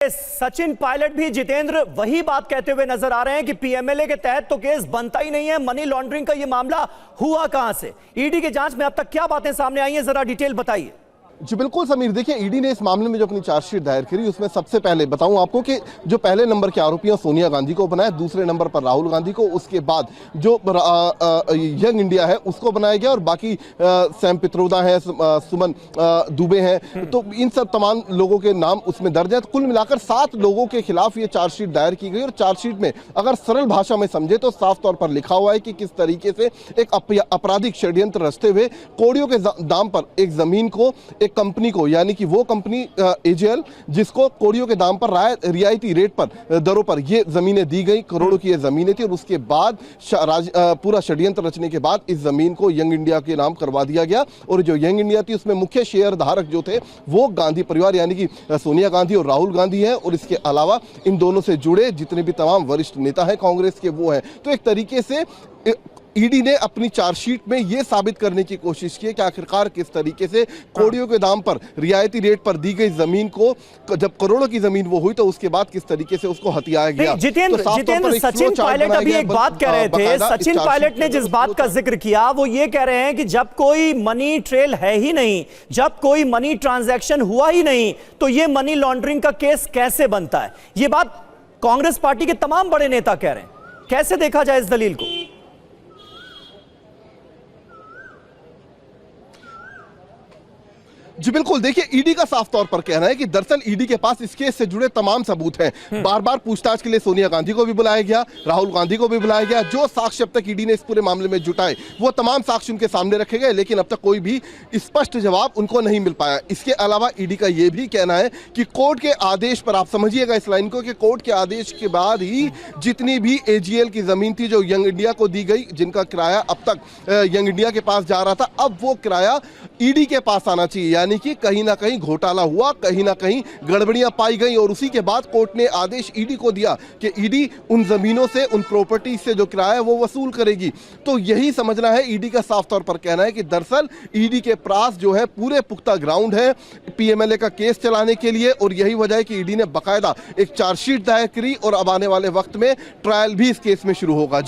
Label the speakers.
Speaker 1: सचिन पायलट भी जितेंद्र वही बात कहते हुए नजर आ रहे हैं कि पीएमएलए के तहत तो केस बनता ही नहीं है। मनी लॉन्ड्रिंग का ये मामला हुआ कहां से? ईडी की जांच में अब तक क्या बातें सामने आई हैं, जरा डिटेल बताइए।
Speaker 2: जी बिल्कुल समीर, देखिए ईडी ने इस मामले में जो अपनी चार्जशीट दायर करी उसमें सबसे पहले बताऊं आपको कि जो पहले नंबर के आरोपी हैं सोनिया गांधी को बनाया, दूसरे नंबर पर राहुल गांधी को, उसके बाद जो यंग इंडिया है उसको बनाया गया और बाकी सैम पित्रोदा है, सुमन दुबे हैं, तो इन सब तमाम लोगों के नाम उसमें दर्ज है। तो कुल मिलाकर 7 लोगों के खिलाफ ये चार्जशीट दायर की गई और चार्जशीट में अगर सरल भाषा में समझे तो साफ तौर पर लिखा हुआ है कि किस तरीके से एक आपराधिक षड्यंत्र रचते हुए कौड़ियों के दाम पर एक जमीन को कंपनी को, यानी कि वो कंपनी एजेएल जिसको कौड़ियों के दाम पर रियायती रेट पर दरों पर ये जमीनें दी गई, करोड़ों की ये जमीनें थी और उसके बाद पूरा षड्यंत्र रचने के बाद इस जमीन को यंग इंडिया के नाम करवा दिया गया। और जो यंग इंडिया थी उसमें मुख्य शेयर धारक जो थे वो गांधी परिवार यानी कि सोनिया गांधी और राहुल गांधी है और इसके अलावा इन दोनों से जुड़े जितने भी तमाम वरिष्ठ नेता हैं कांग्रेस के वो हैं। तो एक तरीके से ईडी ने अपनी चार्जशीट में यह साबित करने की कोशिश की कि आखिरकार किस तरीके से कौड़ियों के दाम पर रियायती रेट पर दी गई जमीन को, जब करोड़ों की जमीन वो हुई तो उसके बाद किस तरीके से उसको हथियाया गया।
Speaker 1: जितेंद्र, सचिन पायलट अभी एक बात कह रहे थे। सचिन पायलट ने जिस बात का जिक्र किया वो ये कह रहे हैं कि जब कोई मनी ट्रेल है ही नहीं, जब कोई मनी ट्रांजैक्शन हुआ ही नहीं, तो ये मनी लॉन्ड्रिंग का केस कैसे बनता है? ये बात कांग्रेस पार्टी के तमाम बड़े नेता कह रहे हैं। कैसे देखा जाए इस दलील को?
Speaker 2: जी बिल्कुल, देखिए ईडी का साफ तौर पर कहना है कि दरअसल ईडी के पास इस केस से जुड़े तमाम सबूत हैं। बार बार पूछताछ के लिए सोनिया गांधी को भी बुलाया गया, राहुल गांधी को भी बुलाया गया। जो साक्ष्य अब तक ईडी ने इस पूरे मामले में जुटाए वो तमाम साक्ष्य उनके सामने रखे गए, लेकिन अब तक कोई भी स्पष्ट जवाब उनको नहीं मिल पाया। इसके अलावा ईडी का यह भी कहना है कि कोर्ट के आदेश पर, आप समझिएगा इस लाइन को, कि कोर्ट के आदेश के बाद ही जितनी भी एजीएल की जमीन थी जो यंग इंडिया को दी गई, जिनका किराया अब तक यंग इंडिया के पास जा रहा था, अब वो किराया ईडी के पास आना चाहिए। यानी कि कहीं ना कहीं घोटाला हुआ, कहीं ना कहीं गड़बड़ियां पाई गई और उसी के बाद कोर्ट ने आदेश ईडी को दिया कि ईडी उन जमीनों से, उन प्रॉपर्टी से जो किराया है वो वसूल करेगी। तो यही समझना है, ईडी का साफ तौर पर कहना है कि दरअसल ईडी के पास जो है पूरे पुख्ता ग्राउंड है पीएमएलए का केस चलाने के लिए और यही वजह है कि ईडी ने बाकायदा एक चार्जशीट दायर करी और अब आने वाले वक्त में ट्रायल भी इस केस में शुरू होगा।